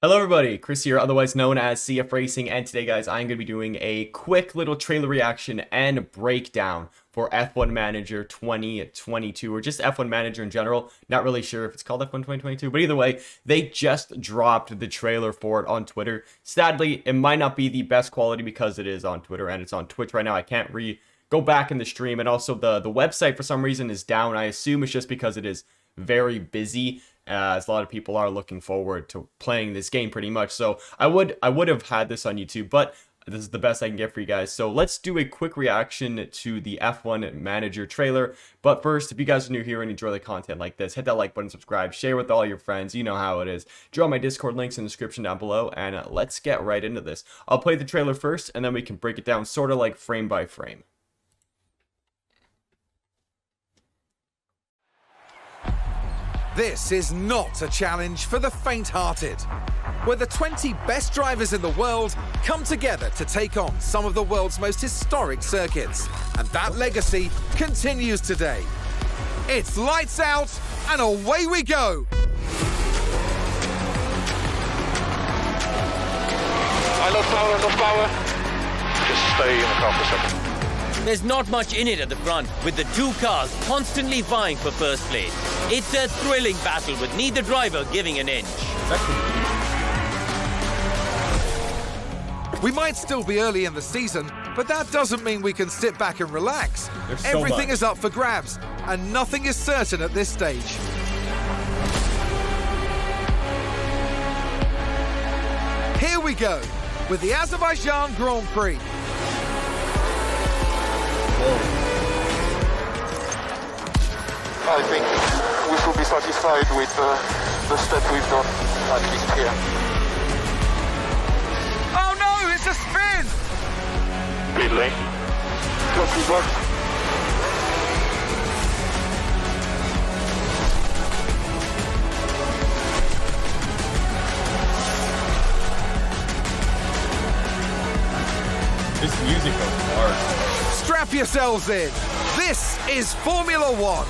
Hello everybody, Chris here, otherwise known as CFRacing, and today guys, I'm going to be doing a quick little trailer reaction and breakdown for F1 Manager 2022, or just F1 Manager in general. Not really sure if it's called F1 2022, but either way, they just dropped the trailer for it on Twitter. Sadly, it might not be the best quality because it is on Twitter and it's on Twitch right now. I can't go back in the stream, and also the website for some reason is down. I assume it's just because it is very busy, as a lot of people are looking forward to playing this game pretty much. So I would have had this on YouTube, but this is the best I can get for you guys. So let's do a quick reaction to the F1 Manager trailer. But first, if you guys are new here and enjoy the content like this, hit that like button, subscribe, share with all your friends. You know how it is. Join my Discord, links in the description down below, and let's get right into this. I'll play the trailer first, and then we can break it down sort of like frame by frame. This is not a challenge for the faint-hearted, where the 20 best drivers in the world come together to take on some of the world's most historic circuits. And that legacy continues today. It's lights out and away we go! I love power. Just stay in the car for a second. There's not much in it at the front, with the two cars constantly vying for first place. It's a thrilling battle with neither driver giving an inch. We might still be early in the season, but that doesn't mean we can sit back and relax. Everything is up for grabs, and nothing is certain at this stage. Here we go, with the Azerbaijan Grand Prix. I think we should be satisfied with the step we've done, at least here. Oh no, it's a spin! Pit lane. Close to box. This music goes hard. Strap yourselves in. This is Formula One.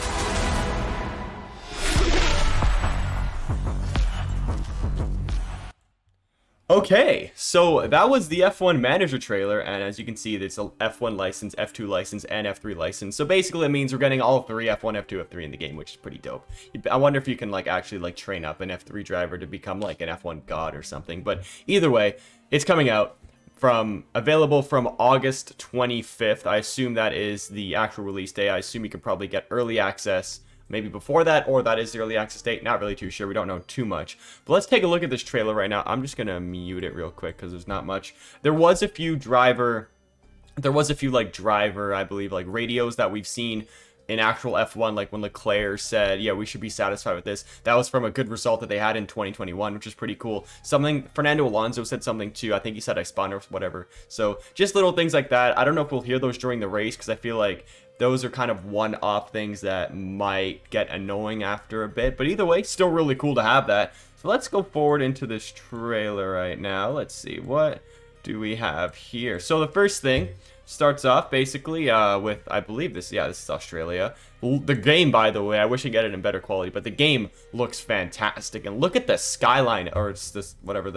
Okay, so that was the F1 Manager trailer, and as you can see, there's a F1 license, F2 license, and F3 license. So basically, it means we're getting all three, F1, F2, F3 in the game, which is pretty dope. I wonder if you can actually train up an F3 driver to become like an F1 god or something. But either way, it's coming out. Available from August 25th. I assume that is the actual release day. I assume you can probably get early access maybe before that, or that is the early access date. Not really too sure. We don't know too much. But let's take a look at this trailer right now. I'm just going to mute it real quick because there's not much. There was a few driver, I believe, radios that we've seen in actual F1, like when Leclerc said, yeah, we should be satisfied with this. That was from a good result that they had in 2021, which is pretty cool. Fernando Alonso said something too. I think he said I spun or whatever. So just little things like that. I don't know if we'll hear those during the race, because I feel like those are kind of one-off things that might get annoying after a bit. But either way, still really cool to have that. So let's go forward into this trailer right now. Let's see, what do we have here? So the first thing starts off basically with, I believe this is Australia. The game, by the way, I wish I get it in better quality, but the game looks fantastic. And look at the skyline, or it's this, whatever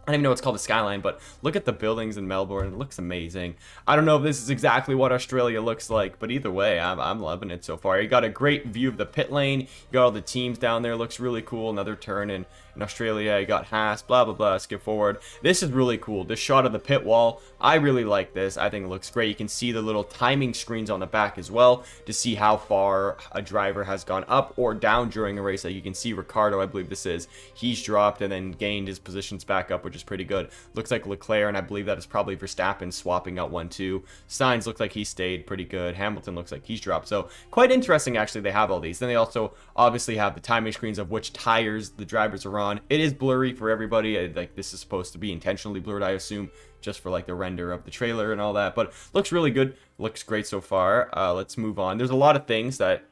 I don't even know what's called the skyline, but look at the buildings in Melbourne. It looks amazing. I don't know if this is exactly what Australia looks like, but either way, I'm loving it so far. You got a great view of the pit lane. You got all the teams down there. Looks really cool. Another turn in Australia. You got Haas, blah, blah, blah. Skip forward. This is really cool. This shot of the pit wall, I really like this. I think it looks great. You can see the little timing screens on the back as well to see how far a driver has gone up or down during a race. Like you can see Ricardo, I believe this is. He's dropped and then gained his positions back up, which is pretty good. Looks like Leclerc, and I believe that is probably Verstappen swapping out 1-2. Sainz looks like he stayed pretty good. Hamilton looks like he's dropped. So quite interesting, actually, they have all these. Then they also obviously have the timing screens of which tires the drivers are on. It is blurry for everybody. Like this is supposed to be intentionally blurred, I assume, just for like the render of the trailer and all that. But looks really good. Looks great so far. Let's move on. There's a lot of things that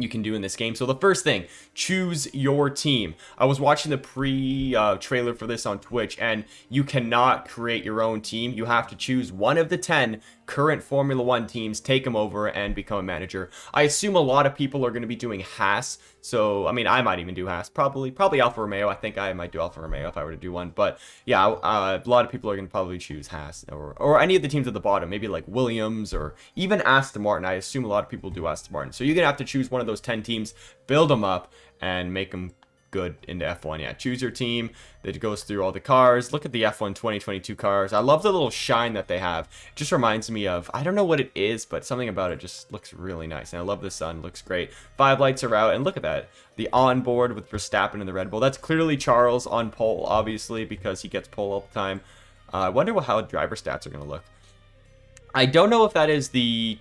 you can do in this game. So the first thing, choose your team. I was watching the trailer for this on Twitch, and you cannot create your own team. You have to choose one of the 10 current Formula One teams, take them over and become a manager. I assume a lot of people are going to be doing Haas. So, I mean, I might even do Haas. Probably Alfa Romeo. I think I might do Alfa Romeo if I were to do one. But yeah, a lot of people are going to probably choose Haas or any of the teams at the bottom. Maybe like Williams or even Aston Martin. I assume a lot of people do Aston Martin. So you're going to have to choose one of those 10 teams, build them up, and make them good into F1. Yeah, choose your team that goes through all the cars. Look at the F1 2022 cars. I love the little shine that they have. It just reminds me of, I don't know what it is, but something about it just looks really nice. And I love the sun, looks great. 5 lights are out, and look at that. The onboard with Verstappen and the Red Bull. That's clearly Charles on pole, obviously, because he gets pole all the time. I wonder how driver stats are going to look. I don't know if that is the...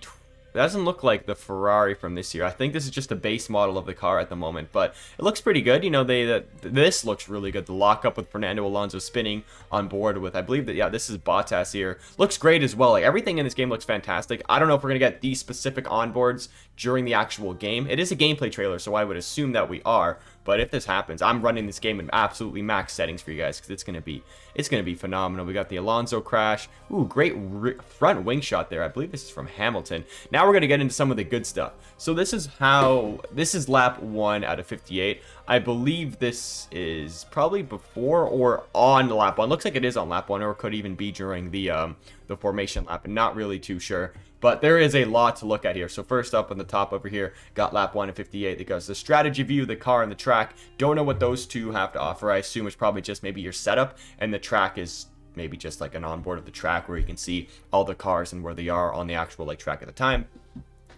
That doesn't look like the Ferrari from this year. I think this is just a base model of the car at the moment, but it looks pretty good. You know, this looks really good. The lockup with Fernando Alonso spinning on board with, I believe that, yeah, this is Bottas here. Looks great as well. Like, everything in this game looks fantastic. I don't know if we're going to get these specific onboards during the actual game. It is a gameplay trailer, so I would assume that we are. But if this happens, I'm running this game in absolutely max settings for you guys because it's gonna be phenomenal. We got the Alonso crash. Ooh, great front wing shot there. I believe this is from Hamilton. Now we're gonna get into some of the good stuff. So this is lap 1 out of 58. I believe this is probably before or on lap 1. Looks like it is on lap 1, or it could even be during the formation lap. I'm not really too sure. But there is a lot to look at here. So first up on the top over here, got lap 1 of 58. Because the strategy view, the car, and the track. Don't know what those two have to offer. I assume it's probably just maybe your setup. And the track is maybe just like an onboard of the track where you can see all the cars and where they are on the actual like track at the time.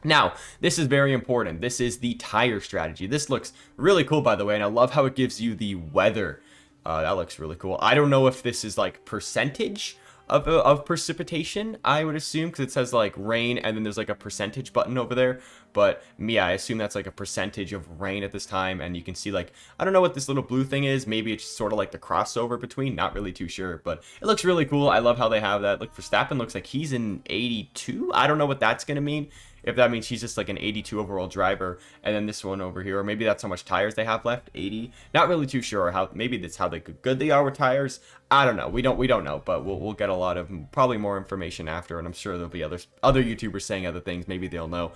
Now, this is very important. This is the tire strategy. This looks really cool, by the way. And I love how it gives you the weather. That looks really cool. I don't know if this is like percentage of precipitation, I would assume, because it says like rain and then there's like a percentage button over there. But yeah, I assume that's like a percentage of rain at this time. And you can see like, I don't know what this little blue thing is. Maybe it's sort of like the crossover between, not really too sure, but it looks really cool. I love how they have that. Look, Verstappen looks like he's in 82. I don't know what that's going to mean. If that means he's just like an 82 overall driver, and then this one over here, or maybe that's how much tires they have left, 80. Not really too sure how. Maybe that's how good they are with tires. I don't know. We don't know, but we'll get a lot of probably more information after, and I'm sure there'll be other YouTubers saying other things. Maybe they'll know.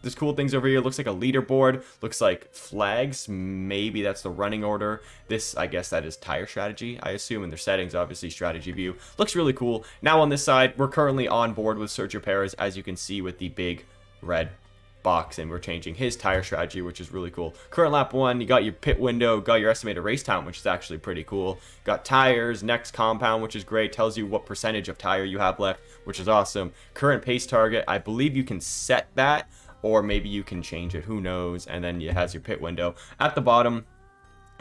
There's cool things over here. Looks like a leaderboard. Looks like flags. Maybe that's the running order. This, I guess that is tire strategy, I assume, in their settings, obviously strategy view. Looks really cool. Now on this side, we're currently on board with Sergio Perez, as you can see with the big red box, and we're changing his tire strategy, which is really cool. Current lap 1, you got your pit window, got your estimated race time, which is actually pretty cool. Got tires, next compound, which is great, tells you what percentage of tire you have left, which is awesome. Current pace target, I believe you can set that, or maybe you can change it, who knows. And then it has your pit window. At the bottom,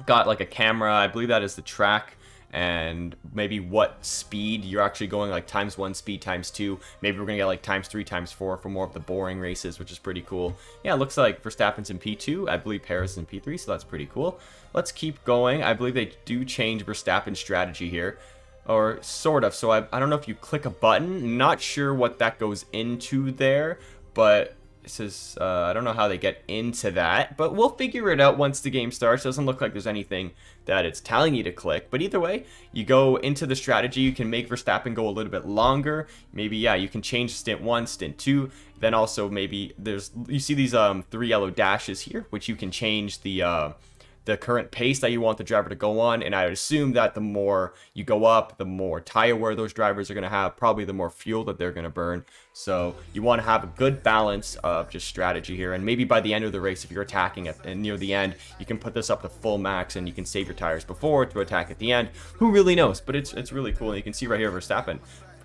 got like a camera, I believe that is the track, and maybe what speed you're actually going, like ×1 speed ×2. Maybe we're gonna get like ×3 ×4 for more of the boring races, which is pretty cool. Yeah, it looks like Verstappen's in P2. I believe Perez is in P3, so that's pretty cool. Let's keep going. I believe they do change Verstappen's strategy here, or sort of. So I don't know if you click a button, not sure what that goes into there, but it says, I don't know how they get into that, but we'll figure it out once the game starts. Doesn't look like there's anything that it's telling you to click, but either way, you go into the strategy. You can make Verstappen go a little bit longer. Maybe, yeah, you can change stint 1, stint 2. Then also maybe you see these 3 yellow dashes here, which you can change the current pace that you want the driver to go on, and I would assume that the more you go up, the more tire wear those drivers are going to have, probably the more fuel that they're going to burn. So you want to have a good balance of just strategy here, and maybe by the end of the race, if you're attacking and near the end, you can put this up to full max and you can save your tires before to attack at the end. Who really knows? But it's really cool, and you can see right here Verstappen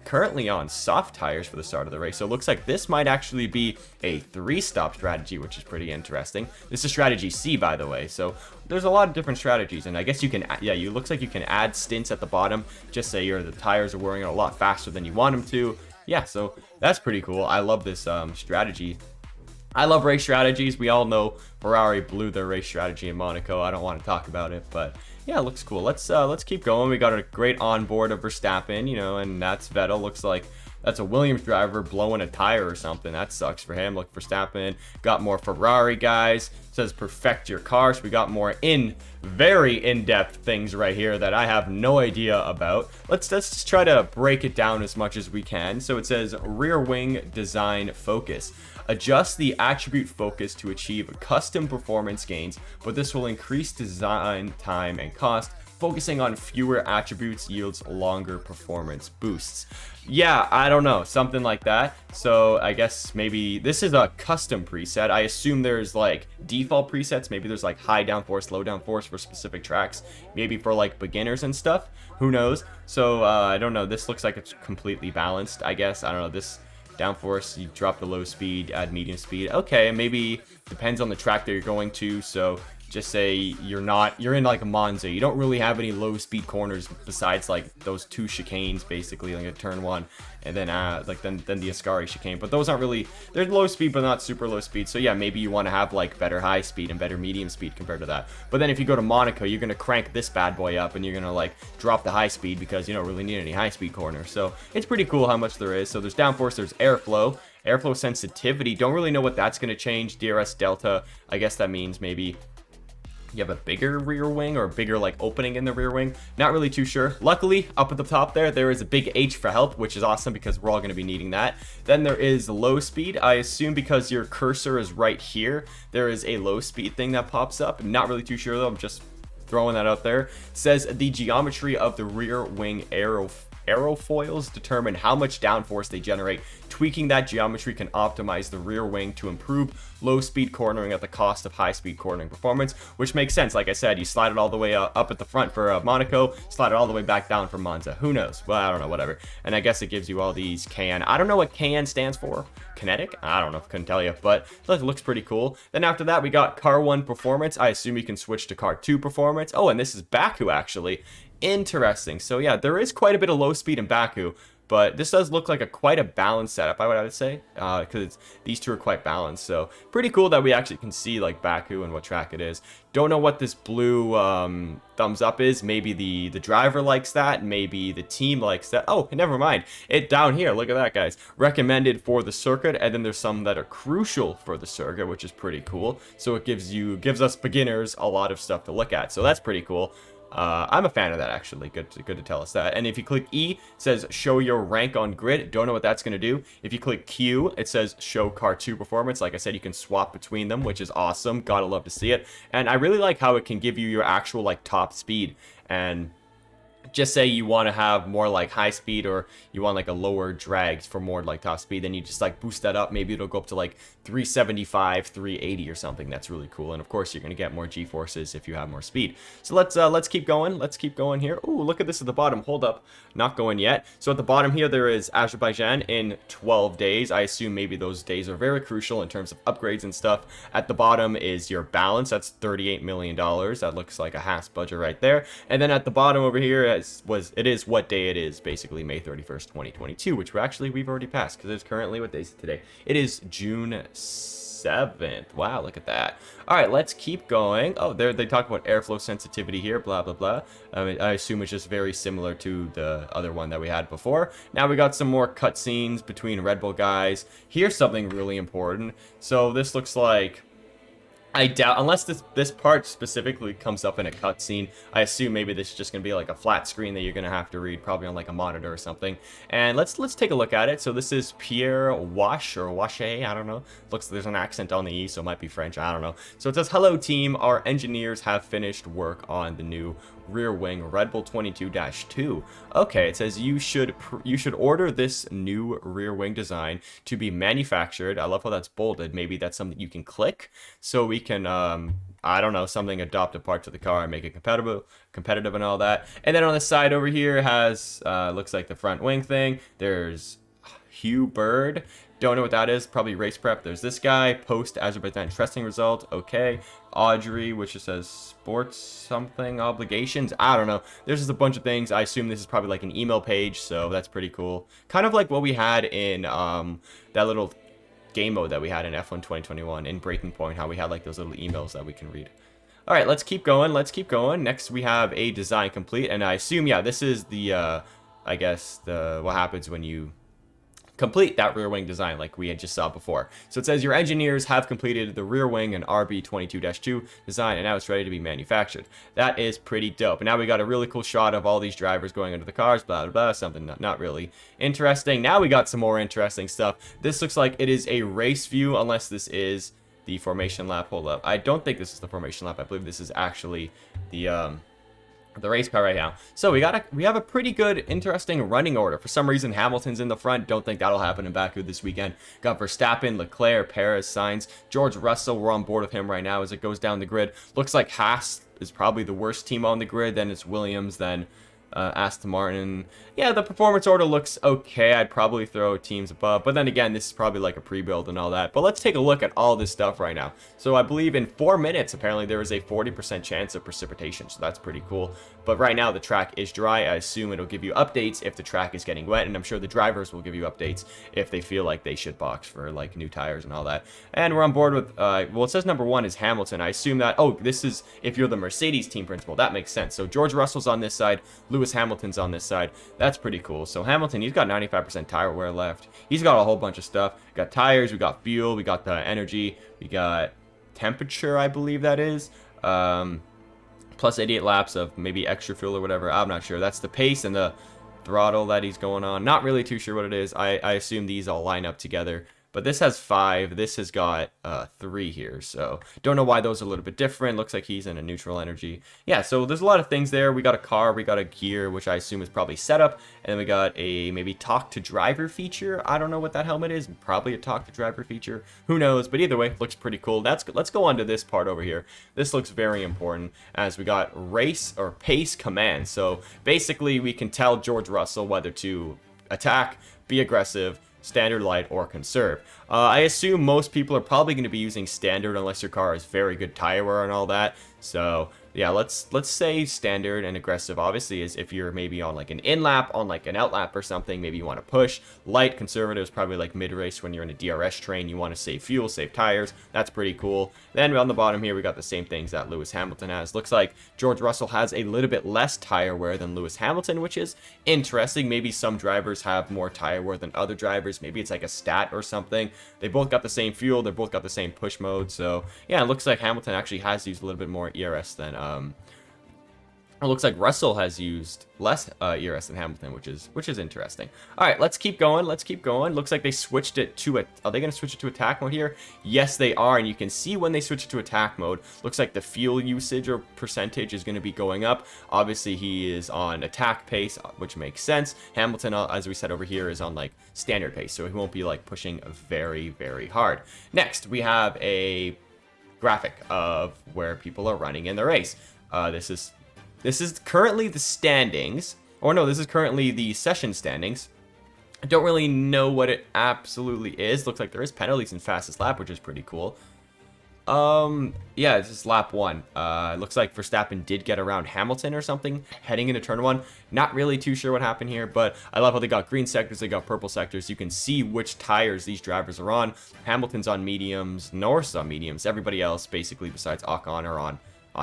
currently on soft tires for the start of the race. So it looks like this might actually be a 3-stop strategy, which is pretty interesting. This is strategy C, by the way. So there's a lot of different strategies, and I guess you can, yeah, it looks like you can add stints at the bottom. Just say the tires are wearing a lot faster than you want them to. Yeah, so that's pretty cool. I love this strategy. I love race strategies. We all know Ferrari blew their race strategy in Monaco. I don't want to talk about it, but yeah, it looks cool. Let's keep going. We got a great onboard of Verstappen, and that's Vettel. Looks like That's a Williams driver blowing a tire or something. That sucks for him. Look for Verstappen. Got more Ferrari guys. It says perfect your car. So we got more very in-depth things right here that I have no idea about. Let's just try to break it down as much as we can. So it says rear wing design focus. Adjust the attribute focus to achieve custom performance gains, but this will increase design time and cost. Focusing on fewer attributes yields longer performance boosts. Yeah, I don't know, something like that. So I guess maybe this is a custom preset. I assume there's like default presets. Maybe there's like high downforce, low downforce for specific tracks. Maybe for like beginners and stuff. Who knows? So I don't know. This looks like it's completely balanced, I guess. I don't know. This downforce, you drop the low speed, add medium speed. Okay, maybe depends on the track that you're going to. So just say you're in like a Monza, you don't really have any low speed corners besides like those 2 chicanes, basically like a turn 1 and then then the Ascari chicane, but those aren't really, they're low speed but not super low speed. So yeah, maybe you want to have like better high speed and better medium speed compared to that. But then if you go to Monaco, you're going to crank this bad boy up and you're going to like drop the high speed because you don't really need any high speed corners. So it's pretty cool how much there is. So there's downforce, there's airflow sensitivity, don't really know what that's going to change. DRS delta, I guess that means maybe you have a bigger rear wing or a bigger like opening in the rear wing. Not really too sure. Luckily, up at the top there is a big H for help, which is awesome because we're all going to be needing that. Then there is low speed. I assume because your cursor is right here, there is a low speed thing that pops up. I'm not really too sure though. I'm just throwing that out there. It says the geometry of the rear wing aerofoils determine how much downforce they generate. Tweaking that geometry can optimize the rear wing to improve low speed cornering at the cost of high speed cornering performance, which makes sense. Like I said, you slide it all the way up at the front for Monaco, slide it all the way back down for Monza. Who knows? Well, I don't know, whatever. And I guess it gives you all these KN. I don't know what KN stands for. Kinetic? I don't know, couldn't tell you, but it looks pretty cool. Then after that, we got Car 1 Performance. I assume you can switch to Car 2 Performance. Oh, and this is Baku, actually. Interesting. So yeah, there is quite a bit of low speed in Baku, but this does look like quite a balanced setup, I would say, because these two are quite balanced. So pretty cool that we actually can see like Baku and what track it is. Don't know what this blue thumbs up is. Maybe the driver likes that. Maybe the team likes that. Oh, never mind. It down here. Look at that, guys. Recommended for the circuit, and then there's some that are crucial for the circuit, which is pretty cool. So it gives us beginners a lot of stuff to look at. So that's pretty cool. I'm a fan of that, actually. Good to tell us that. And if you click E, it says show your rank on grid. Don't know what that's going to do. If you click Q, it says show car 2 performance. Like I said, you can swap between them, which is awesome. Gotta love to see it. And I really like how it can give you your actual like top speed. And just say you want to have more like high speed, or you want like a lower drag for more like top speed, then you just like boost that up. Maybe it'll go up to like 375, 380 or something. That's really cool. And of course you're going to get more G-forces if you have more speed. So let's keep going. Let's keep going here. Ooh, look at this at the bottom. Hold up, not going yet. So at the bottom here, there is Azerbaijan in 12 days. I assume maybe those days are very crucial in terms of upgrades and stuff. At the bottom is your balance. That's $38 million. That looks like a Haas budget right there. And then at the bottom over here it is what day it is, basically May 31st, 2022, which we've already passed, because it's currently, what day is it today? It is June 7th. Wow, look at that. All right, let's keep going. Oh, there they talk about airflow sensitivity here, blah blah blah. I assume it's just very similar to the other one that we had before. Now we got some more cutscenes between Red Bull guys. Here's something really important. So this looks like, I doubt, unless this part specifically comes up in a cutscene, I assume maybe this is just going to be like a flat screen that you're going to have to read, probably on like a monitor or something. And let's take a look at it. So this is Pierre Wache, or Wache, I don't know. Looks like there's an accent on the E, so it might be French, I don't know. So it says, hello team, our engineers have finished work on the new rear wing Red Bull 22-2. Okay, it says you should order this new rear wing design to be manufactured. I love how that's bolded. Maybe that's something you can click, so we can I don't know, something adopt a part to the car and make it competitive and all that. And then on the side over here has looks like the front wing thing. There's Hugh Bird. Don't know what that is. Probably race prep. There's this guy. Post Azerbaijan testing result. Okay. Audrey, which just says sports something obligations. I don't know. There's just a bunch of things. I assume this is probably like an email page, so that's pretty cool. Kind of like what we had in that little game mode that we had in F1 2021 in Breaking Point, how we had like those little emails that we can read. All right, let's keep going. Let's keep going. Next, we have a design complete, and I assume, yeah, this is the I guess what happens when you complete that rear wing design like we had just saw before. So it says your engineers have completed the rear wing and RB22-2 design, and now it's ready to be manufactured. That is pretty dope. And now we got a really cool shot of all these drivers going into the cars, blah blah blah, something not really interesting. Now we got some more interesting stuff. This looks like it is a race view, unless this is the formation lap. Hold up, I don't think this is the formation lap. I believe this is actually the race car right now. So we have a pretty good, interesting running order. For some reason, Hamilton's in the front. Don't think that'll happen in Baku this weekend. Got Verstappen, Leclerc, Perez, Sainz, George Russell. We're on board with him right now as it goes down the grid. Looks like Haas is probably the worst team on the grid. Then it's Williams, then Aston Martin. Yeah, the performance order looks okay. I'd probably throw teams above, but then again, this is probably like a pre-build and all that. But let's take a look at all this stuff right now. So I believe in 4 minutes, apparently there is a 40% chance of precipitation, so that's pretty cool. But right now the track is dry. I assume it'll give you updates if the track is getting wet, and I'm sure the drivers will give you updates if they feel like they should box for like new tires and all that. And we're on board with well, it says number 1 is Hamilton. I assume that, oh, this is if you're the Mercedes team principal. That makes sense. So George Russell's on this side, Lewis Hamilton's on this side. That's pretty cool. So Hamilton, he's got 95% tire wear left. He's got a whole bunch of stuff. We got tires, we got fuel, we got the energy, we got temperature, I believe that is. Plus 88 laps of maybe extra fuel or whatever. I'm not sure. That's the pace and the throttle that he's going on. Not really too sure what it is. I assume these all line up together. But this has 5. This has got 3 here. So don't know why those are a little bit different. Looks like he's in a neutral energy. Yeah, so there's a lot of things there. We got a car. We got a gear, which I assume is probably setup. And then we got a maybe talk to driver feature. I don't know what that helmet is. Probably a talk to driver feature. Who knows? But either way, looks pretty cool. Let's go on to this part over here. This looks very important as we got race or pace command. So basically we can tell George Russell whether to attack, be aggressive, standard, light, or conserve. I assume most people are probably going to be using standard unless your car has very good tire wear and all that. So yeah, let's say standard and aggressive obviously is if you're maybe on like an in lap, on like an out lap or something, maybe you want to push. Light, conservative is probably like mid race when you're in a DRS train, you want to save fuel, save tires. That's pretty cool. Then on the bottom here we got the same things that Lewis Hamilton has. Looks like George Russell has a little bit less tire wear than Lewis Hamilton, which is interesting. Maybe some drivers have more tire wear than other drivers. Maybe it's like a stat or something. They both got the same fuel, they both got the same push mode. So yeah, it looks like Hamilton actually has used a little bit more ERS than it looks like Russell has used less ERS than Hamilton, which is interesting. All right, let's keep going. Let's keep going. Looks like they switched it to are they going to switch it to attack mode here? Yes, they are, and you can see when they switch it to attack mode. Looks like the fuel usage or percentage is going to be going up. Obviously, he is on attack pace, which makes sense. Hamilton, as we said over here, is on like standard pace, so he won't be like pushing very, very hard. Next, we have a graphic of where people are running in the race. This is currently the standings, or no, this is currently the session standings. I don't really know what it absolutely is. Looks like there is penalties in fastest lap, which is pretty cool. Yeah, this is lap 1. Looks like Verstappen did get around Hamilton or something heading into turn 1. Not really too sure what happened here, but I love how they got green sectors, they got purple sectors. You can see which tires these drivers are on. Hamilton's on mediums, Norris on mediums. Everybody else, basically, besides Ocon, are on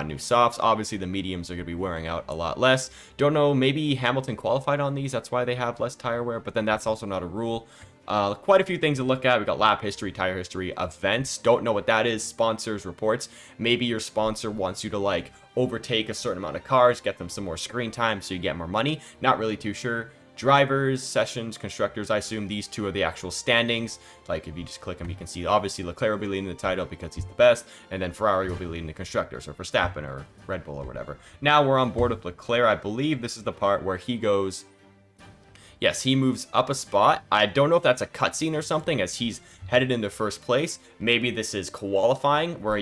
new softs. Obviously, the mediums are going to be wearing out a lot less. Don't know, maybe Hamilton qualified on these. That's why they have less tire wear, but then that's also not a rule. Quite a few things to look at. We got lap history, tire history, events. Don't know what that is. Sponsors, reports. Maybe your sponsor wants you to like overtake a certain amount of cars, get them some more screen time so you get more money. Not really too sure. Drivers, sessions, constructors. I assume these two are the actual standings. Like if you just click them, you can see obviously Leclerc will be leading the title because he's the best, and then Ferrari will be leading the constructors, or Verstappen or Red Bull or whatever. Now we're on board with Leclerc. I believe this is the part where he goes. Yes, he moves up a spot. I don't know if that's a cutscene or something as he's headed into first place. Maybe this is qualifying where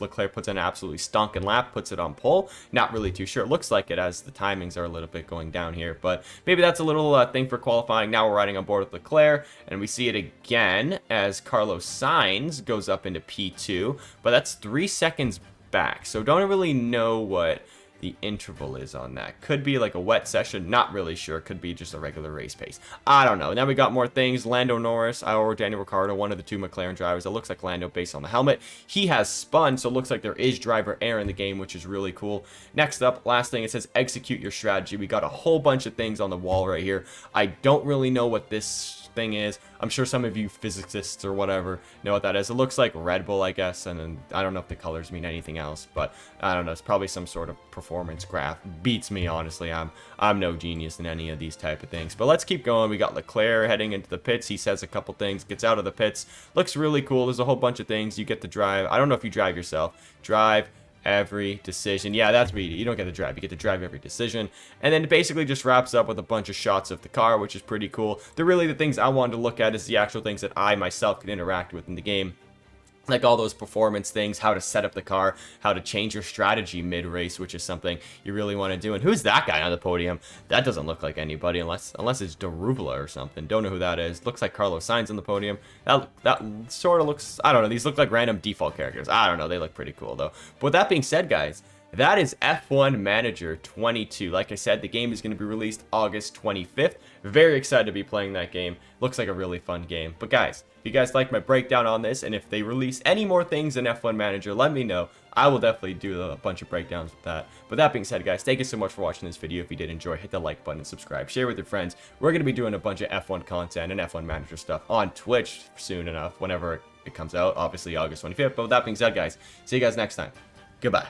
Leclerc puts in an absolutely stonking lap, puts it on pole. Not really too sure. It looks like it as the timings are a little bit going down here, but maybe that's a little thing for qualifying. Now we're riding on board with Leclerc, and we see it again as Carlos Sainz goes up into P2, but that's 3 seconds back. So don't really know what the interval is on that. Could be like a wet session, not really sure. Could be just a regular race pace. I don't know. Now we got more things. Lando Norris or Daniel Ricciardo, one of the 2 McLaren drivers. It looks like Lando based on the helmet. He has spun, so it looks like there is driver error in the game, which is really cool. Next up, last thing, it says execute your strategy. We got a whole bunch of things on the wall right here. I don't really know what this thing is. I'm sure some of you physicists or whatever know what that is. It looks like Red Bull, I guess, and then I don't know if the colors mean anything else, but I don't know. It's probably some sort of performance graph. Beats me, honestly. I'm no genius in any of these type of things. But let's keep going. We got Leclerc heading into the pits. He says a couple things, gets out of the pits. Looks really cool. There's a whole bunch of things you get to drive. I don't know if you drive yourself. Drive every decision. Yeah, that's what you don't get to drive. You get to drive every decision. And then it basically just wraps up with a bunch of shots of the car, which is pretty cool. They're really the things I wanted to look at is the actual things that I myself could interact with in the game. Like all those performance things, how to set up the car, how to change your strategy mid-race, which is something you really want to do. And who's that guy on the podium? That doesn't look like anybody unless it's Daruvula or something. Don't know who that is. Looks like Carlos Sainz on the podium. That sort of looks, I don't know, these look like random default characters. I don't know, they look pretty cool though. But with that being said, guys, that is F1 Manager 22. Like I said, the game is going to be released August 25th. Very excited to be playing that game. Looks like a really fun game. But guys, if you guys like my breakdown on this, and if they release any more things in F1 Manager, let me know. I will definitely do a bunch of breakdowns with that. But that being said, guys, thank you so much for watching this video. If you did enjoy, hit the like button and subscribe. Share with your friends. We're going to be doing a bunch of F1 content and F1 Manager stuff on Twitch soon enough, whenever it comes out. Obviously, August 25th. But with that being said, guys, see you guys next time. Goodbye.